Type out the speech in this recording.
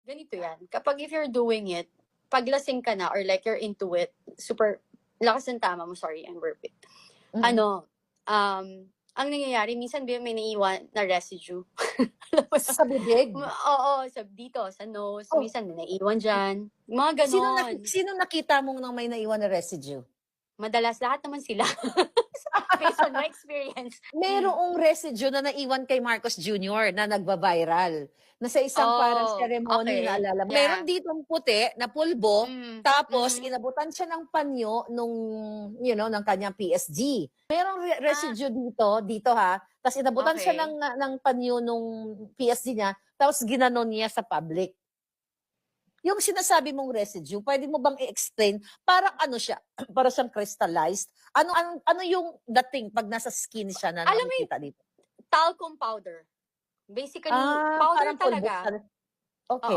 Ganito yan. Kapag if you're doing it, paglasing ka na or like you're into it, super, lakas ng tama mo, sorry, I'm burping. Ano, ang nangyayari, minsan may naiiwan na residue. Sa bibig? Oo, dito, sa nose, Oh. minsan may naiiwan dyan. Mga ganon. Sino nakita mong nang may naiwan na residue? Madalas, lahat naman sila. Based on my experience. Merong residue na naiwan kay Marcos Jr. na nagba-viral. Na sa isang parang ceremony, okay. naalala mo. Yeah. Meron ditong puti na pulbo, tapos inabutan siya ng panyo nung, ng kanyang PSG. Merong residue dito ha, tapos inabutan siya ng panyo nung PSG niya, tapos ginanon niya sa public. Yung sinasabi mong residue, pwede mo bang i-explain? Parang ano siya? Para siyang crystallized? Ano yung dating pag nasa skin siya na nakikita dito? Talcum powder. Basically, powder parang talaga. Okay.